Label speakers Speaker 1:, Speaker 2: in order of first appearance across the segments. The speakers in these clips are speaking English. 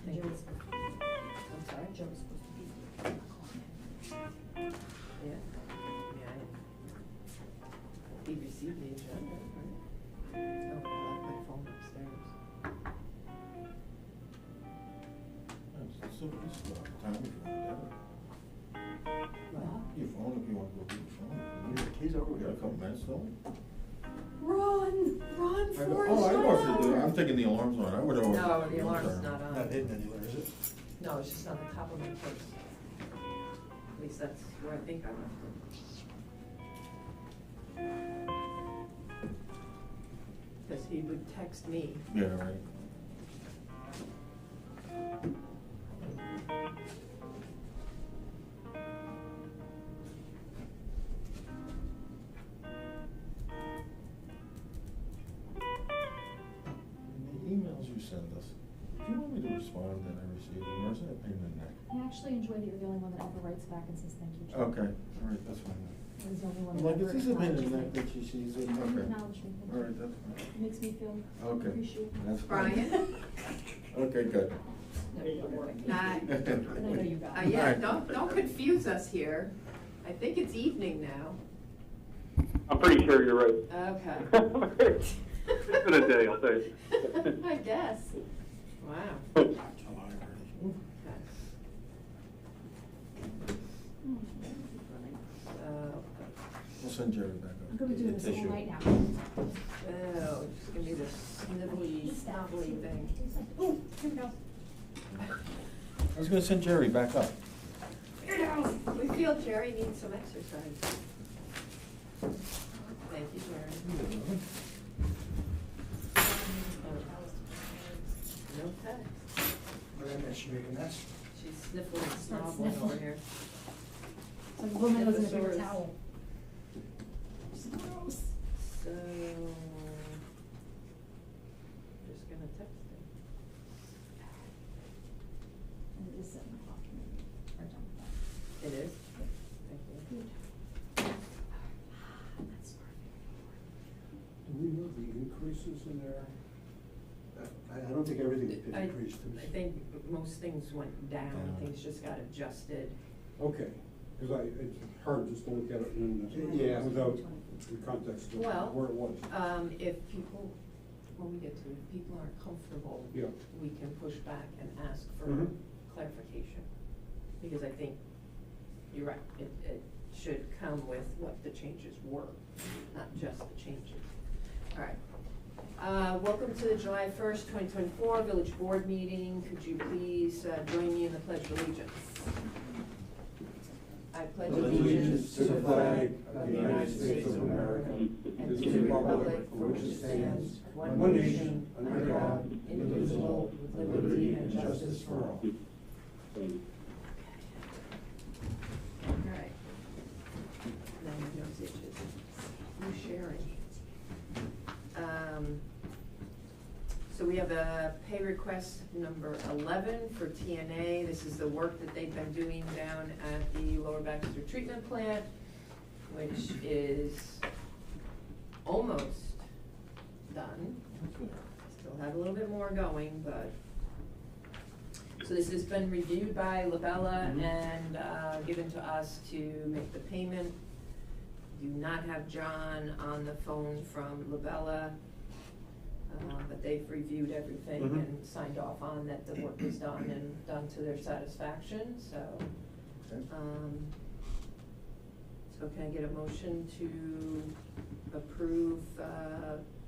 Speaker 1: Thank you.
Speaker 2: Joe's supposed to be,
Speaker 1: I'm sorry?
Speaker 2: Joe's supposed to be on it.
Speaker 1: Yeah. Yeah. He received the agenda, right? Oh, I left my phone upstairs.
Speaker 3: So this is time if you want to have
Speaker 1: Well,
Speaker 3: it. Your phone if you want to go through your phone.
Speaker 4: He's over
Speaker 3: We got a
Speaker 4: here.
Speaker 3: couple minutes though.
Speaker 1: run,
Speaker 3: I
Speaker 1: Forrest,
Speaker 3: know, oh, I know what to do.
Speaker 1: run.
Speaker 3: I'm thinking the alarm's on. I would have.
Speaker 1: No, the alarm's not on.
Speaker 4: Not hidden anywhere, is it?
Speaker 1: No, it's just on the top of my purse. At least that's where I think I left it. Because he would text me.
Speaker 3: Yeah, right. And the emails you send us, do you want me to respond that I received them, or is it a pain in the neck?
Speaker 2: I actually enjoy that you're the only one that ever writes back and says thank you, Joe.
Speaker 3: Okay, all right, that's fine.
Speaker 2: He's the only one
Speaker 3: I'm
Speaker 2: that
Speaker 3: like,
Speaker 2: ever
Speaker 3: is this a pain in
Speaker 2: acknowledges
Speaker 3: the neck
Speaker 2: me.
Speaker 3: that she sees it?
Speaker 2: You
Speaker 3: Okay.
Speaker 2: acknowledge me, thank
Speaker 3: All
Speaker 2: you.
Speaker 3: right, that's fine.
Speaker 2: It makes me feel
Speaker 3: Okay.
Speaker 2: appreciated.
Speaker 3: That's fine.
Speaker 1: Brian?
Speaker 3: Okay, good.
Speaker 1: Hi.
Speaker 2: And I know you got it.
Speaker 1: Yeah, don't confuse us here. I think it's evening now.
Speaker 5: I'm pretty sure you're right.
Speaker 1: Okay.
Speaker 5: It's been a day, I'll tell you.
Speaker 1: I guess. Wow.
Speaker 3: July already.
Speaker 1: Okay.
Speaker 3: We'll send Jerry back up.
Speaker 2: I'm gonna be doing
Speaker 3: Get
Speaker 2: this all
Speaker 3: tissue.
Speaker 2: night now.
Speaker 1: Oh, it's gonna be this snivelly, snuggly thing.
Speaker 2: Oh, here we go.
Speaker 3: I was gonna send Jerry back up.
Speaker 2: Here it goes.
Speaker 1: We feel Jerry needs some exercise. Thank you, Jerry. No text.
Speaker 4: Miranda, she making that?
Speaker 1: She's sniffling and
Speaker 2: It's not
Speaker 1: snobbling over
Speaker 2: sniffling.
Speaker 1: here.
Speaker 2: It's like a woman was in a paper
Speaker 1: Snifflesaurus.
Speaker 2: towel. It's gross.
Speaker 1: So, just gonna text him.
Speaker 2: And it is 7 o'clock. We're done with that.
Speaker 1: It is? Thank you.
Speaker 2: Good. That's smart.
Speaker 6: Do we know the increases in there? I don't think everything has been increased.
Speaker 1: I think most things went down,
Speaker 3: Down.
Speaker 1: things just got adjusted.
Speaker 6: Okay, because it's hard just to look at it
Speaker 4: Yeah.
Speaker 6: without the context of
Speaker 1: Well,
Speaker 6: where it was.
Speaker 1: If people, when we get to it, if people aren't comfortable,
Speaker 6: Yeah.
Speaker 1: we can push back and ask for
Speaker 6: Mhm.
Speaker 1: clarification. Because I think, you're right, it should come with what the changes were, not just the changes. All right. Welcome to the July 1st, 2024 Village Board meeting. Could you please join me in the Pledge of Allegiance? I pledge allegiance to the flag of the United States of America and to the republic for which it stands, one nation, under God, indivisible, with liberty and justice for all. All right. Now my nose itches. Who's sharing? So we have a pay request number 11 for TNA. This is the work that they've been doing down at the Lower Baxter Treatment Plant, which is almost done. Still have a little bit more going, but. So this has been reviewed by Labella and given to us to make the payment. Do not have John on the phone from Labella, but they've reviewed everything and signed off on that the work was done and done to their satisfaction, so.
Speaker 3: Okay.
Speaker 1: So can I get a motion to approve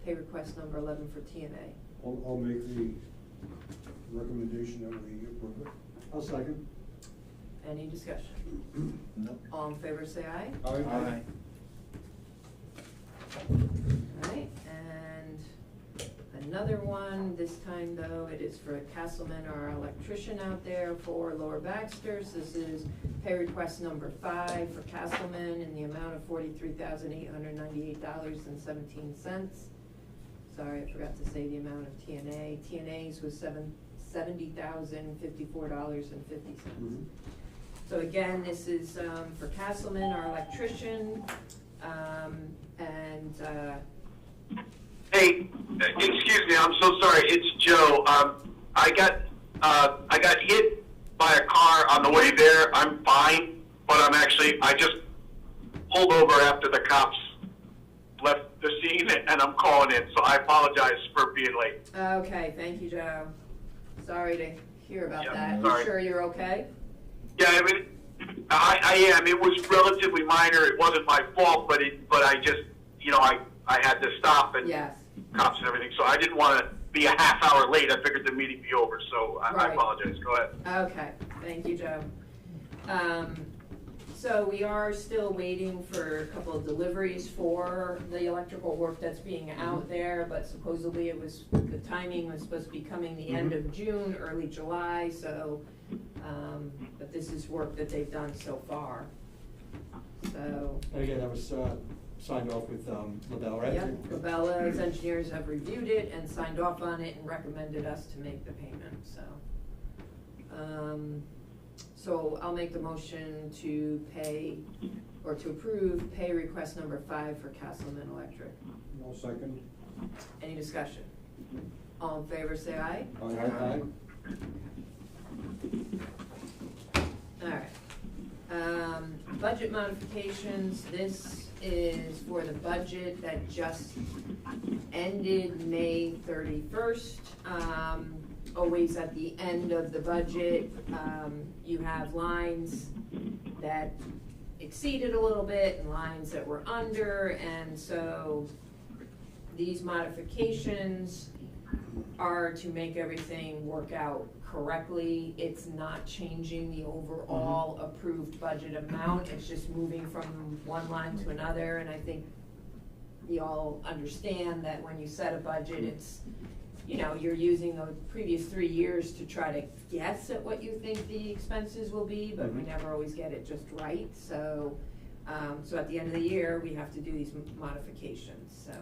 Speaker 1: pay request number 11 for TNA?
Speaker 6: I'll make the recommendation that we approve it.
Speaker 4: I'll second.
Speaker 1: Any discussion?
Speaker 3: No.
Speaker 1: All in favor, say aye.
Speaker 3: Aye.
Speaker 1: Alright, and another one, this time though, it is for Castleman, our electrician out there for Lower Baxter's. This is pay request number 5 for Castleman in the amount of $43,898.17. Sorry, I forgot to say the amount of TNA. TNA's was $70,054.50. So again, this is for Castleman, our electrician, and
Speaker 5: Hey, excuse me, I'm so sorry, it's Joe. I got
Speaker 7: I got hit by a car on the way there. I'm fine, but I just pulled over after the cops left the scene, and I'm calling in, so I apologize for being late.
Speaker 1: Okay, thank you, Joe. Sorry to hear about
Speaker 7: Yeah,
Speaker 1: that.
Speaker 7: sorry.
Speaker 1: You sure you're okay?
Speaker 7: Yeah, I mean, I am. It was relatively minor. It wasn't my fault, but I just, I had to stop and
Speaker 1: Yes.
Speaker 7: cops and everything, so I didn't want to be a half hour late. I figured the meeting be over, so I
Speaker 1: Right.
Speaker 7: apologize. Go ahead.
Speaker 1: Okay, thank you, Joe. So we are still waiting for a couple of deliveries for the electrical work that's being out there, but supposedly the timing was supposed to be coming the end of June, early July, so, but this is work that they've done so far. So,
Speaker 4: And again, that was signed off with LaBelle, right?
Speaker 1: yep, Cabela's engineers have reviewed it and signed off on it and recommended us to make the payment, so. So I'll make the motion to pay, or to approve pay request number 5 for Castleman Electric.
Speaker 6: No second.
Speaker 1: Any discussion? All in favor, say aye.
Speaker 4: Aye.
Speaker 1: Alright, budget modifications, this is for the budget that just ended May 31st. Always at the end of the budget, you have lines that exceeded a little bit and lines that were under, and so these modifications are to make everything work out correctly. It's not changing the overall approved budget amount, it's just moving from one line to another, and I think you all understand that when you set a budget, it's, you're using the previous 3 years to try to guess at what you think the expenses will be, but we never always get it just right, so, so at the end of the year, we have to do these modifications, so.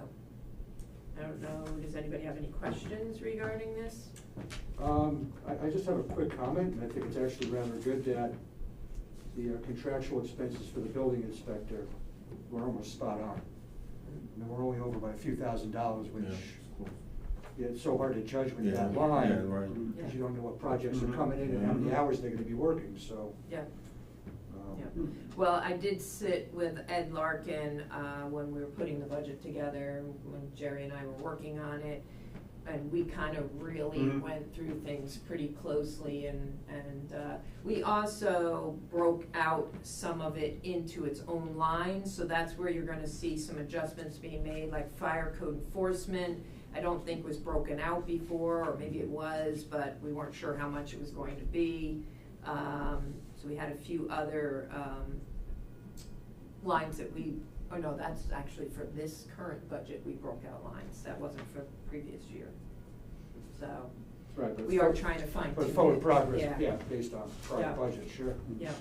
Speaker 1: I don't know, does anybody have any questions regarding this?
Speaker 4: I just have a quick comment, and I think it's actually rather good that the contractual expenses for the building inspector were almost spot on. I mean, we're only over by a few $1,000s, which,
Speaker 3: Yeah.
Speaker 4: it's so hard to judge when you're
Speaker 3: Yeah,
Speaker 4: that line.
Speaker 3: yeah, right.
Speaker 4: Because you don't know what projects are coming in and how many hours they're gonna be working, so.
Speaker 1: Yeah. Yeah. Well, I did sit with Ed Larkin, when we were putting the budget together, when Jerry and I were working on it, and we kind of really went through things pretty closely, and we also broke out some of it into its own lines, so that's where you're gonna see some adjustments being made, like fire code enforcement, I don't think was broken out before, or maybe it was, but we weren't sure how much it was going to be. So we had a few other lines that that's actually for this current budget, we broke out lines, that wasn't for the previous year. So,
Speaker 4: Right, but
Speaker 1: we are trying to find.
Speaker 4: But forward progress,
Speaker 1: Yeah.
Speaker 4: yeah, based on prior
Speaker 1: Yeah.
Speaker 4: budget, sure.
Speaker 1: Yeah.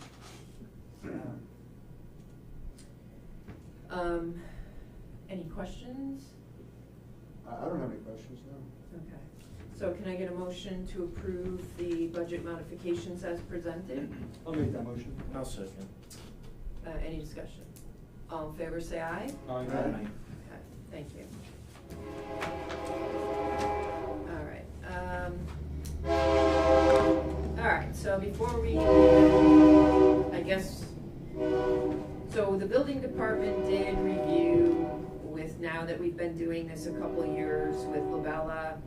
Speaker 1: Any questions?
Speaker 4: I don't have any questions, no.
Speaker 1: Okay, so can I get a motion to approve the budget modifications as presented?
Speaker 4: I'll make that motion.
Speaker 3: I'll second.
Speaker 1: Any discussion? All in favor, say aye.
Speaker 4: Aye.
Speaker 1: Okay, thank you. All right, so before we, so the building department did review with, now that we've been doing this a couple of years with Labella,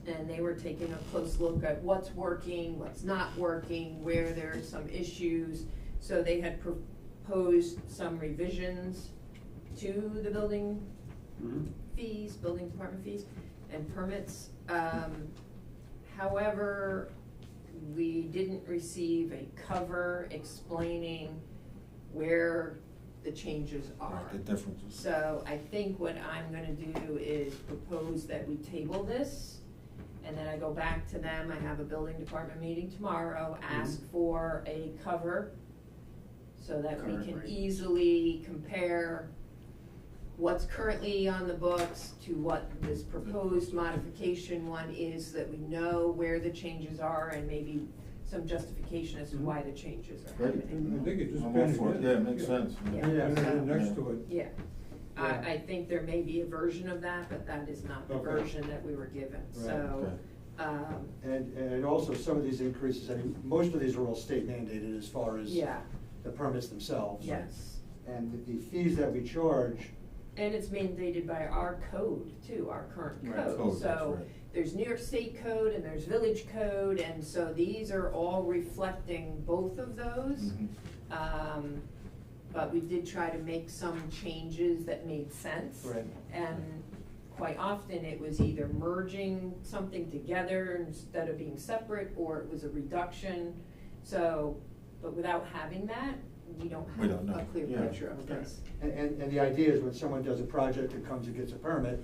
Speaker 1: and they were taking a close look at what's working, what's not working, where there's some issues. So they had proposed some revisions to the building fees, building department fees, and permits. However, we didn't receive a cover explaining where the changes are.
Speaker 3: Right, the differences.
Speaker 1: So I think what I'm gonna do is propose that we table this, and then I go back to them, I have a building department meeting tomorrow, ask for a cover, so that we can easily compare what's currently on the books to what this proposed modification one is, so that we know where the changes are, and maybe some justification as to why the changes are
Speaker 3: Great.
Speaker 1: happening.
Speaker 6: I think it just.
Speaker 3: I'm all for it. Yeah, it makes sense.
Speaker 1: Yeah.
Speaker 6: And next to it.
Speaker 1: Yeah,
Speaker 4: Yeah.
Speaker 1: I think there may be a version of that, but that is not the
Speaker 4: Okay.
Speaker 1: version that we were given,
Speaker 4: Right,
Speaker 1: so,
Speaker 3: okay.
Speaker 4: And also some of these increases, I mean, most of these are all state mandated as far as
Speaker 1: Yeah,
Speaker 4: the permits themselves.
Speaker 1: yes.
Speaker 4: And the fees that we charge,
Speaker 1: And it's mandated by our code too, our current
Speaker 3: Right,
Speaker 1: code.
Speaker 3: code, that's
Speaker 1: So
Speaker 3: right.
Speaker 1: there's New York State code and there's village code, and so these are all reflecting both of those.
Speaker 3: Mhm.
Speaker 1: But we did try to make some changes that made sense.
Speaker 4: Right.
Speaker 1: And quite often it was either merging something together instead of being separate, or it was a reduction. So, but without having that, we don't
Speaker 3: We
Speaker 1: have
Speaker 3: don't know.
Speaker 1: a clear
Speaker 3: Yeah.
Speaker 1: picture of
Speaker 3: Okay.
Speaker 1: this.
Speaker 4: and the idea is when someone does a project and comes and gets a permit,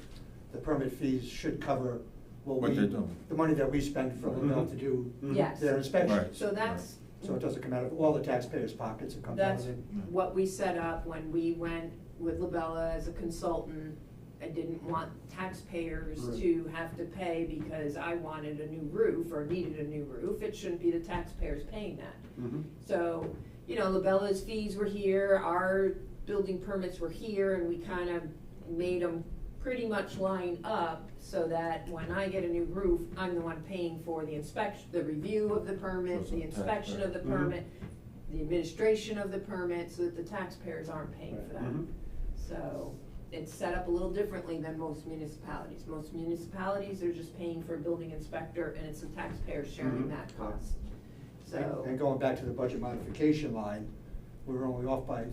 Speaker 4: the permit fees should cover
Speaker 3: What they're doing.
Speaker 4: the money that we spend for LaBelle
Speaker 3: Mhm.
Speaker 4: to do
Speaker 1: Yes.
Speaker 4: their inspection.
Speaker 3: Right.
Speaker 1: So that's.
Speaker 4: So it doesn't come out of all the taxpayers' pockets, it comes out
Speaker 1: That's
Speaker 4: of it.
Speaker 1: what we set up when we went with Labella as a consultant. I didn't want taxpayers
Speaker 4: Right.
Speaker 1: to have to pay because I wanted a new roof or needed a new roof. It shouldn't be the taxpayers paying that.
Speaker 4: Mhm.
Speaker 1: So, you know, Labella's fees were here, our building permits were here, and we kind of made them pretty much line up so that when I get a new roof, I'm the one paying for the inspection, the review of the permit,
Speaker 3: So
Speaker 1: the
Speaker 3: it's a
Speaker 1: inspection of the
Speaker 4: taxpayer.
Speaker 1: permit, the administration of the permit, so that the taxpayers aren't paying for that.
Speaker 4: Mhm.
Speaker 1: So it's set up a little differently than most municipalities. Most municipalities are just paying for a building inspector, and it's the taxpayers sharing
Speaker 4: Mhm.
Speaker 1: that cost. So.
Speaker 4: And going back to the budget modification line, we were only off by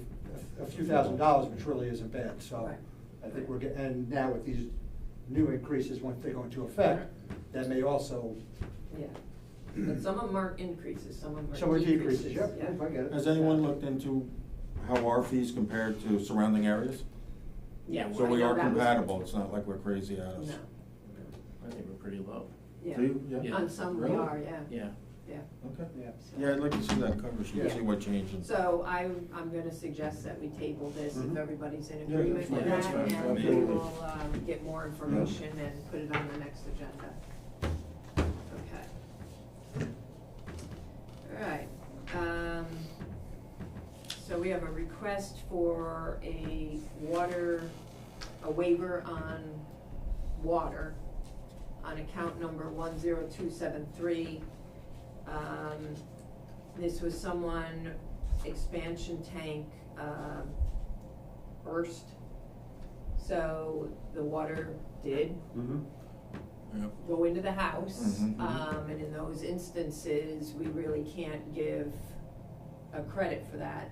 Speaker 4: a few $1,000s, which really isn't bad, so.
Speaker 1: Right.
Speaker 4: I think we're getting, and now with these new increases, once they go into effect, that may also,
Speaker 1: Yeah, but some of them are increases, some of them are decreases.
Speaker 4: some are decreases, yep, I get it.
Speaker 3: Has anyone looked into how our fees compare to surrounding areas?
Speaker 1: Yeah.
Speaker 3: So
Speaker 1: I
Speaker 3: we
Speaker 1: know
Speaker 3: are
Speaker 1: that was-
Speaker 3: compatible, it's not like we're crazy at us.
Speaker 1: No,
Speaker 8: I think we're pretty low.
Speaker 1: yeah.
Speaker 3: Do you?
Speaker 8: Yeah.
Speaker 1: On some we
Speaker 3: Really?
Speaker 1: are, yeah,
Speaker 8: Yeah.
Speaker 1: yeah.
Speaker 3: Okay.
Speaker 4: Yeah.
Speaker 3: Yeah, I'd like to see that cover sheet,
Speaker 4: Yeah.
Speaker 3: see what changed.
Speaker 1: So I'm gonna suggest that we table this if
Speaker 4: Mhm.
Speaker 1: everybody's in
Speaker 3: Yeah,
Speaker 1: agreement
Speaker 3: that's
Speaker 1: with
Speaker 3: fine.
Speaker 1: that,
Speaker 3: That's fine.
Speaker 1: and we
Speaker 3: Absolutely.
Speaker 1: will, get more information and put it on the next agenda. Okay. All right, so we have a request for a waiver on water on account number 10273. This was someone, expansion tank, burst. So the water did
Speaker 4: Mhm.
Speaker 3: Yep.
Speaker 1: go into the house.
Speaker 3: Mhm, mhm.
Speaker 1: And in those instances, we really can't give a credit for that.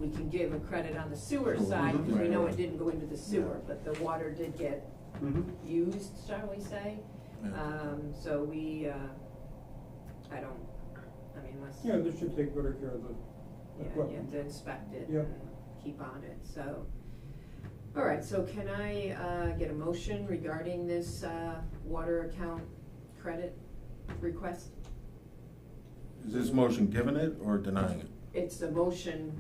Speaker 1: We can give a credit on the sewer
Speaker 3: Sewer,
Speaker 1: side, because we
Speaker 3: right,
Speaker 1: know
Speaker 3: right.
Speaker 1: it didn't go into the sewer, but the water did get
Speaker 4: Mhm.
Speaker 1: used, shall we say?
Speaker 3: Yeah.
Speaker 1: So we, unless.
Speaker 6: Yeah, they should take better care of the
Speaker 1: Yeah, you
Speaker 6: equipment.
Speaker 1: have to inspect it
Speaker 6: Yeah.
Speaker 1: and keep on it, so. All right, so can I, get a motion regarding this, water account credit request?
Speaker 3: Is this motion giving it or denying it?
Speaker 1: It's a motion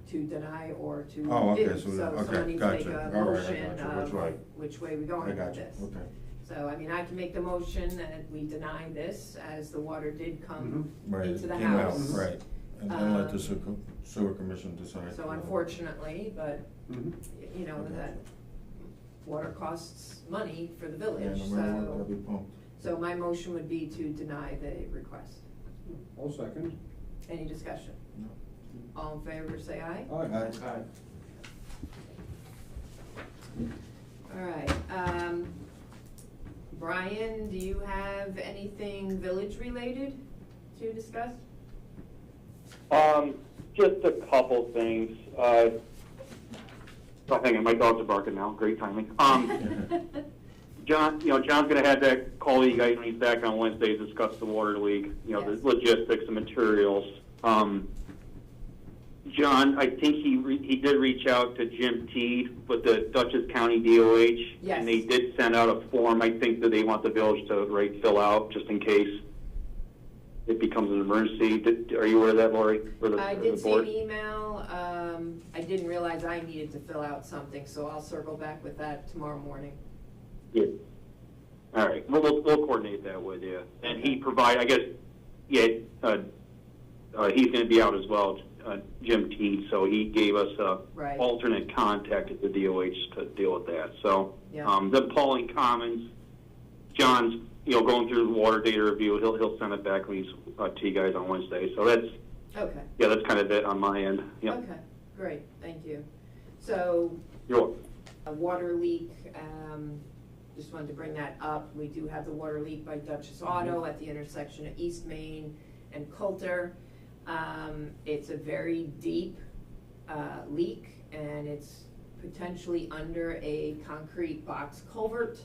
Speaker 1: to deny or to give.
Speaker 3: Oh, okay, so,
Speaker 1: So
Speaker 3: okay,
Speaker 1: someone needs to make
Speaker 3: gotcha.
Speaker 1: a
Speaker 3: All right, I
Speaker 1: motion
Speaker 3: gotcha. Which
Speaker 1: of
Speaker 3: way?
Speaker 1: which way we
Speaker 3: I
Speaker 1: going with
Speaker 3: got you,
Speaker 1: this.
Speaker 3: okay.
Speaker 1: So, I mean, I can make the motion that we deny this as the water did come
Speaker 3: Right, it
Speaker 1: into the
Speaker 3: came out,
Speaker 1: house.
Speaker 3: right, and then let the
Speaker 1: Um,
Speaker 3: sewer commission decide.
Speaker 1: So unfortunately, but,
Speaker 4: Mhm.
Speaker 1: you know,
Speaker 3: Okay.
Speaker 1: that water costs money for the
Speaker 3: Yeah,
Speaker 1: village,
Speaker 3: no matter what, that'll be
Speaker 1: so.
Speaker 3: pumped.
Speaker 1: So my motion would be to deny the request.
Speaker 6: I'll second.
Speaker 1: Any discussion?
Speaker 3: No.
Speaker 1: All in favor, say aye.
Speaker 3: Aye.
Speaker 1: All right, Brian, do you have anything village related to discuss?
Speaker 5: Just a couple things. Oh, hang on, my dogs are barking now. Great timing. John, John's gonna have to call you guys when he's back on Wednesday to discuss the water leak,
Speaker 1: Yes.
Speaker 5: the logistics and materials. John, I think he did reach out to Jim Teed with the Dutchess County DOH.
Speaker 1: Yes.
Speaker 5: And they did send out a form, I think, that they want the village to fill out, just in case it becomes an emergency. Are you aware of that, Lori? Or the-
Speaker 1: I
Speaker 5: or the
Speaker 1: did see
Speaker 5: board?
Speaker 1: an email, I didn't realize I needed to fill out something, so I'll circle back with that tomorrow morning.
Speaker 5: Yeah. All right, we'll coordinate that with you. And he I guess, he's gonna be out as well, Jim Teed, so he gave us a
Speaker 1: Right.
Speaker 5: alternate contact at the DOH to deal with that. So,
Speaker 1: Yeah.
Speaker 5: the Pauling Commons, John's, going through the water data review. He'll send it back to you guys on Wednesday. So that's that's kind of it on my end. Yep.
Speaker 1: Okay, great, thank you. So,
Speaker 5: You're welcome.
Speaker 1: a water leak, just wanted to bring that up. We do have the water leak by Duchess Auto at the intersection of East Main and Coulter. It's a very deep leak, and it's potentially under a concrete box culvert.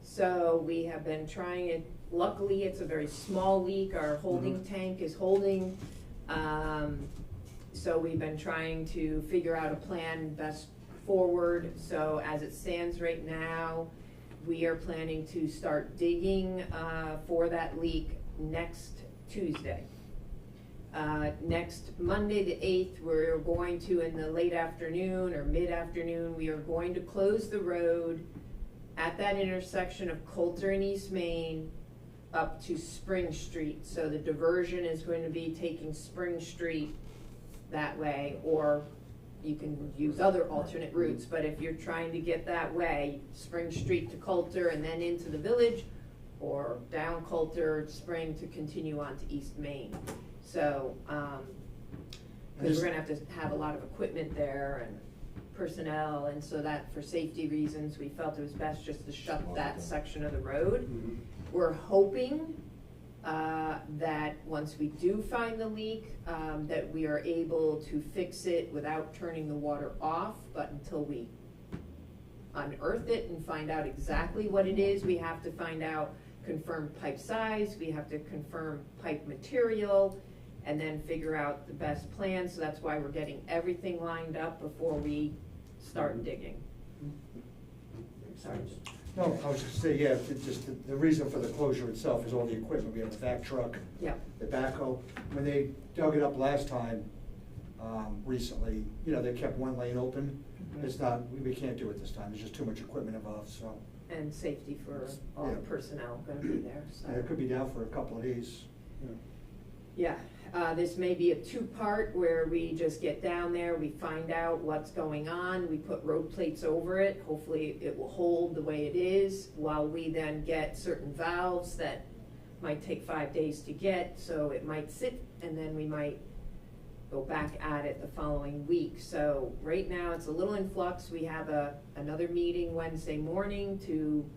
Speaker 1: So we have been trying it. Luckily, it's a very small leak. Our holding tank is holding. So we've been trying to figure out a plan best forward. So as it stands right now, we are planning to start digging for that leak next Tuesday. Next Monday, the 8th, we're going to, in the late afternoon or mid-afternoon, we are going to close the road at that intersection of Coulter and East Main up to Spring Street. So the diversion is going to be taking Spring Street that way, or you can use other alternate routes, but if you're trying to get that way, Spring Street to Coulter and then into the village, or down Coulter, Spring to continue on to East Main. So, because we're gonna have to have a lot of equipment there and personnel, and so that for safety reasons, we felt it was best just to shut that section of the road. We're hoping that once we do find the leak, that we are able to fix it without turning the water off, but until we unearth it and find out exactly what it is, we have to find out, confirm pipe size, we have to confirm pipe material, and then figure out the best plan. So that's why we're getting everything lined up before we start digging. Sorry.
Speaker 4: No, I was just saying, yeah, the reason for the closure itself is all the equipment. We have the vac truck,
Speaker 1: Yep.
Speaker 4: the backhoe. When they dug it up last time, recently, they kept one lane open. It's not, we can't do it this time. There's just too much equipment involved, so.
Speaker 1: And safety for all the personnel gonna be there, so.
Speaker 4: It could be down for a couple of days.
Speaker 1: Yeah, this may be a two-part where we just get down there, we find out what's going on, we put road plates over it, hopefully it will hold the way it is, while we then get certain valves that might take 5 days to get, so it might sit, and then we might go back at it the following week. So right now it's a little in flux. We have another meeting Wednesday morning to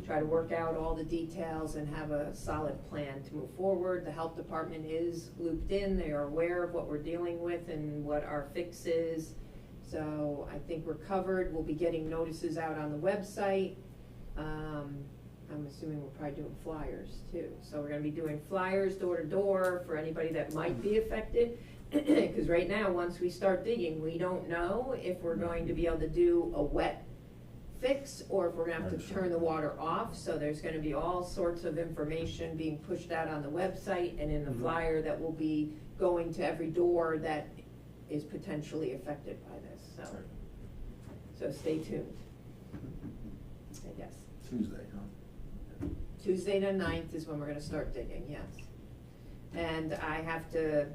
Speaker 1: try to work out all the details and have a solid plan to move forward. The health department is looped in. They are aware of what we're dealing with and what our fix is. So I think we're covered. We'll be getting notices out on the website. I'm assuming we're probably doing flyers too. So we're gonna be doing flyers door to door for anybody that might be affected. Because right now, once we start digging, we don't know if we're going to be able to do a wet fix or if we're gonna have to turn the water off. So there's gonna be all sorts of information being pushed out on the website and in the flyer that will be going to every door that is potentially affected by this, so stay tuned, I guess.
Speaker 3: Tuesday, huh?
Speaker 1: Tuesday the 9th is when we're gonna start digging, yes. And I have to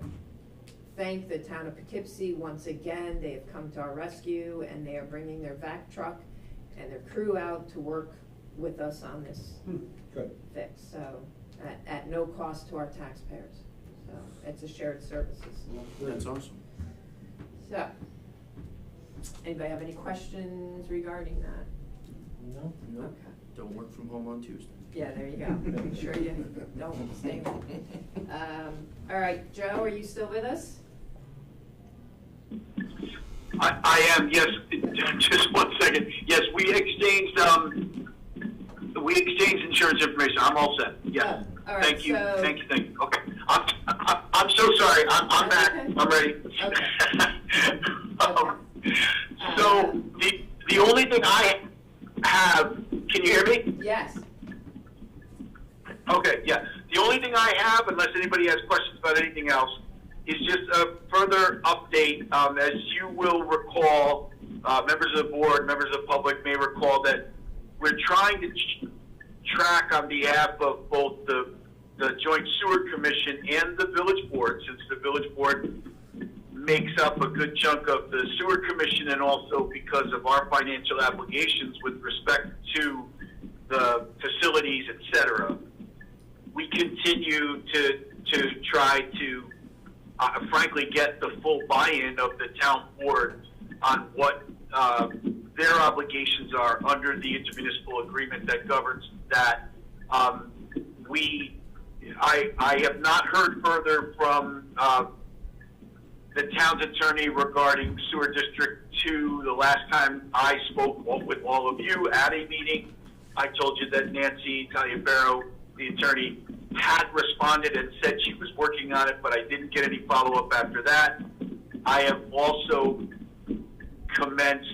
Speaker 1: thank the town of Poughkeepsie once again. They have come to our rescue and they are bringing their vac truck and their crew out to work with us on this fix. So at no cost to our taxpayers. So it's a shared services.
Speaker 8: That's awesome.
Speaker 1: So, anybody have any questions regarding that?
Speaker 8: No, no.
Speaker 1: Okay.
Speaker 8: Don't work from home on Tuesday.
Speaker 1: Yeah, there you go. Make sure you don't stay home. All right, Joe, are you still with us?
Speaker 7: I am, yes. Just 1 second. Yes, we exchanged insurance information. I'm all set. Yes.
Speaker 1: Oh, all right,
Speaker 7: Thank you.
Speaker 1: so-
Speaker 7: Thank you. Okay. I'm so sorry. I'm back.
Speaker 1: Okay.
Speaker 7: I'm ready.
Speaker 1: Okay.
Speaker 7: So the only thing I have, can you hear me?
Speaker 1: Yes.
Speaker 7: Okay, yeah. The only thing I have, unless anybody has questions about anything else, is just a further update. As you will recall, members of the board, members of the public may recall that we're trying to track on behalf of both the Joint Sewer Commission and the Village Board, since the Village Board makes up a good chunk of the Sewer Commission, and also because of our financial obligations with respect to the facilities, et cetera. We continue to try to, frankly, get the full buy-in of the town board on what their obligations are under the intermunicipal agreement that governs that. I have not heard further from the town's attorney regarding Sewer District 2. The last time I spoke with all of you at a meeting, I told you that Nancy Taliaferro, the attorney, had responded and said she was working on it, but I didn't get any follow-up after that. I have also commenced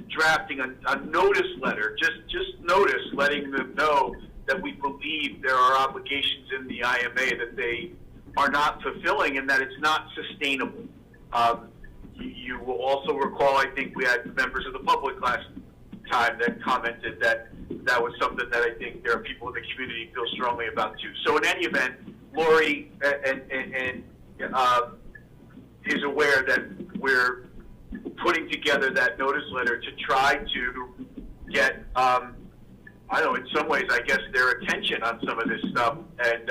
Speaker 7: drafting a notice letter, just notice letting them know that we believe there are obligations in the IMA that they are not fulfilling and that it's not sustainable. You will also recall, I think we had members of the public last time that commented that that was something that I think there are people in the community feel strongly about too. So in any event, Lori is aware that we're putting together that notice letter to try to get, I don't know, in some ways, I guess, their attention on some of this stuff. And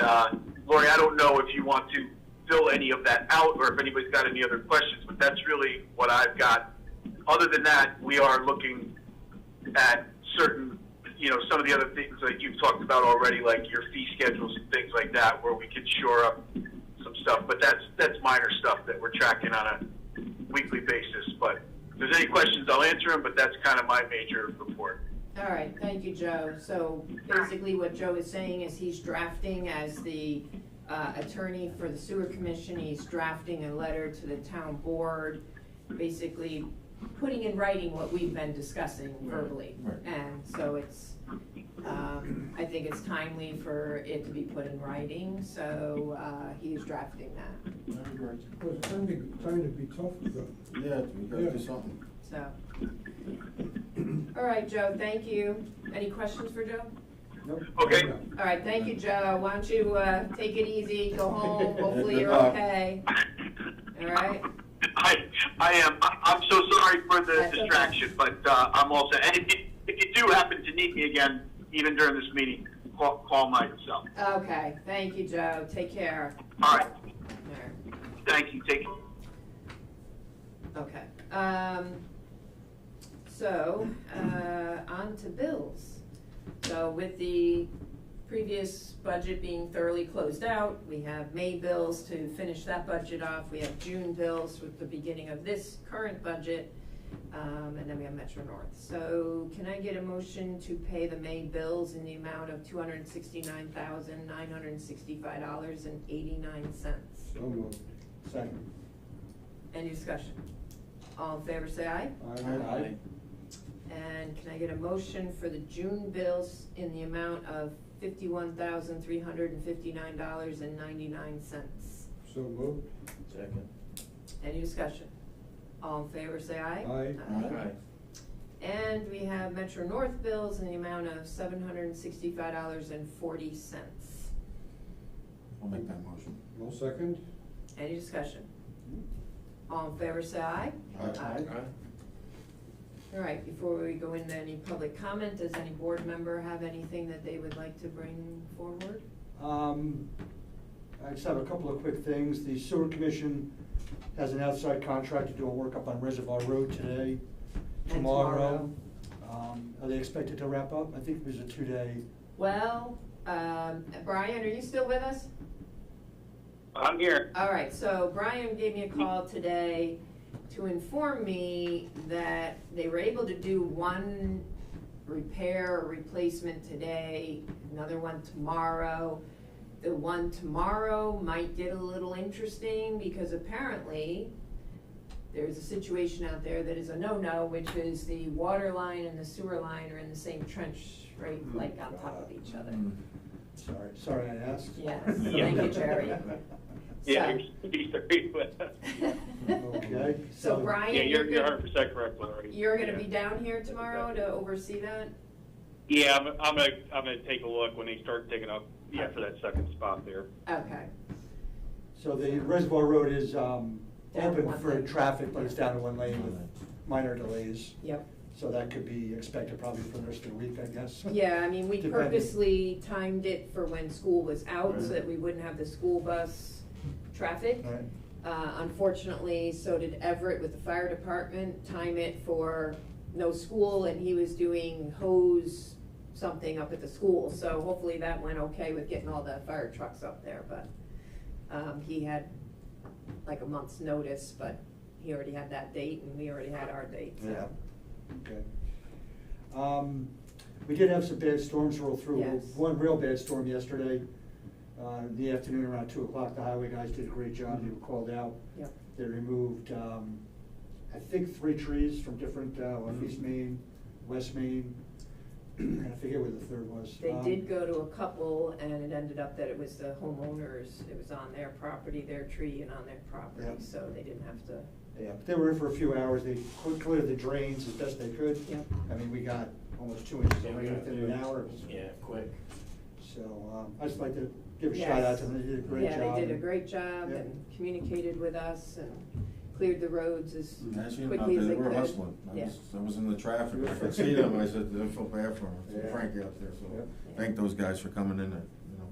Speaker 7: Lori, I don't know if you want to fill any of that out or if anybody's got any other questions, but that's really what I've got. Other than that, we are looking at certain, some of the other things like you've talked about already, like your fee schedules and things like that, where we could shore up some stuff. But that's minor stuff that we're tracking on a weekly basis. But if there's any questions, I'll answer them, but that's kind of my major report.
Speaker 1: All right, thank you, Joe. So basically what Joe is saying is he's drafting as the attorney for the sewer commission, he's drafting a letter to the town board, basically putting in writing what we've been discussing verbally.
Speaker 3: Right.
Speaker 1: And so it's, I think it's timely for it to be put in writing, so he's drafting that.
Speaker 6: Well, it's time to be tough with them.
Speaker 3: Yeah, we gotta do something.
Speaker 1: So, all right, Joe, thank you. Any questions for Joe?
Speaker 4: Nope.
Speaker 7: Okay.
Speaker 1: All right, thank you, Joe. Why don't you take it easy, go home, hopefully you're okay. All right?
Speaker 7: I'm so sorry for the
Speaker 1: That's
Speaker 7: distraction, but I'm all set. And if you do happen to need me again, even during this meeting, call myself.
Speaker 1: Okay, thank you, Joe. Take care.
Speaker 7: All right.
Speaker 1: All right.
Speaker 7: Thank you. Take care.
Speaker 1: Okay. So, on to bills. So with the previous budget being thoroughly closed out, we have May bills to finish that budget off. We have June bills with the beginning of this current budget, and then we have Metro North. So can I get a motion to pay the May bills in the amount of $269,965.89?
Speaker 4: So moved. Second.
Speaker 1: Any discussion? All in favor, say aye.
Speaker 4: Aye.
Speaker 1: And can I get a motion for the June bills in the amount of $51,359.99?
Speaker 4: So moved.
Speaker 3: Second.
Speaker 1: Any discussion? All in favor, say aye.
Speaker 4: Aye.
Speaker 3: Aye.
Speaker 1: And we have Metro North bills in the amount of $765.40.
Speaker 3: I'll make that motion.
Speaker 4: No second.
Speaker 1: Any discussion? All in favor, say aye.
Speaker 3: Aye.
Speaker 1: All right, before we go into any public comment, does any board member have anything that they would like to bring forward?
Speaker 4: I just have a couple of quick things. The sewer commission has an outside contractor doing work up on Reservoir Road today, tomorrow. Are they expected to wrap up? I think there's a 2-day.
Speaker 1: Well, Brian, are you still with us?
Speaker 7: I'm here.
Speaker 1: All right, so Brian gave me a call today to inform me that they were able to do one repair or replacement today, another one tomorrow. The one tomorrow might get a little interesting because apparently there's a situation out there that is a no-no, which is the water line and the sewer line are in the same trench, right, like on top of each other.
Speaker 4: Sorry I asked.
Speaker 1: Yes, thank you, Jerry.
Speaker 7: Yeah,
Speaker 1: So-
Speaker 4: Okay.
Speaker 1: So Brian,
Speaker 7: Yeah, you're
Speaker 1: gonna-
Speaker 7: 100% correct, Larry.
Speaker 1: You're gonna be down here tomorrow to oversee that?
Speaker 7: Yeah, I'm gonna take a look when they start digging up. Yeah, for that second spot there.
Speaker 1: Okay,
Speaker 4: So the Reservoir Road is
Speaker 1: to
Speaker 4: open
Speaker 1: one
Speaker 4: for
Speaker 1: lane.
Speaker 4: traffic, but it's down to one lane with minor delays.
Speaker 1: yep,
Speaker 4: So that could be expected probably for the rest of the week, I guess.
Speaker 1: Yeah, I mean, we
Speaker 4: Depending.
Speaker 1: purposely timed it for when school was out, so
Speaker 4: Right.
Speaker 1: that we wouldn't have the school bus traffic.
Speaker 4: Right.
Speaker 1: Unfortunately, so did Everett with the fire department, time it for no school, and he was doing hose something up at the school, so hopefully that went okay with getting all the fire trucks up there, but, he had like a month's notice, but he already had that date, and we already had our date, so.
Speaker 4: Yeah. Okay. We did have some bad storms roll through.
Speaker 1: Yes.
Speaker 4: One real bad storm yesterday, in the afternoon around 2 o'clock. The highway guys did a great job. They were called out.
Speaker 1: Yep.
Speaker 4: They removed, I think 3 trees from different, East Main, West Main, and I forget what the third was.
Speaker 1: They did go to a couple, and it ended up that it was the homeowners, it was on their property, their tree and on their property,
Speaker 4: Yep.
Speaker 1: so they didn't have to.
Speaker 4: Yeah, but they were in for a few hours. They cleared the drains as best they could.
Speaker 1: Yep.
Speaker 4: I mean, we got almost 2 inches of rain within an hour.
Speaker 8: Yeah, quick.
Speaker 4: So, I just like to give a
Speaker 1: Yes.
Speaker 4: shout out to them. They did a great job.
Speaker 1: Yeah, they did a great job
Speaker 4: Yep.
Speaker 1: and communicated with us and cleared the roads as
Speaker 3: I seen them out
Speaker 1: quickly
Speaker 3: there,
Speaker 1: as
Speaker 3: they
Speaker 1: they
Speaker 3: were
Speaker 1: could.
Speaker 3: hustling.
Speaker 1: Yeah.
Speaker 3: I was in the traffic, I could see them, I said, I feel bad for them,
Speaker 4: Yeah.
Speaker 3: Frank out there, so
Speaker 4: Yep.
Speaker 3: thank those guys for coming in there, you know.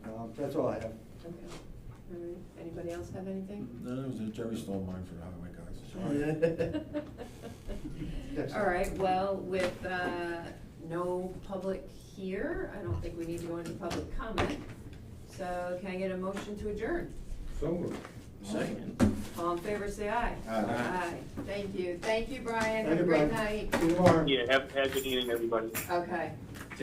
Speaker 1: Yeah,
Speaker 4: That's all I have.
Speaker 1: okay. All right, anybody else have anything?
Speaker 3: No, it was Jerry stole mine for the highway guys.
Speaker 4: Yes.
Speaker 1: All right, well, with, no public here, I don't think we need to go into public comment. So can I get a motion to adjourn?
Speaker 6: So moved.
Speaker 8: Second.
Speaker 1: All in favor, say aye.
Speaker 3: Aye.
Speaker 1: Thank you, Brian,
Speaker 4: Thank
Speaker 1: have
Speaker 4: you,
Speaker 1: a great
Speaker 4: Brian.
Speaker 1: night.
Speaker 4: See you tomorrow.
Speaker 5: Yeah, have a good evening, everybody.
Speaker 1: Okay.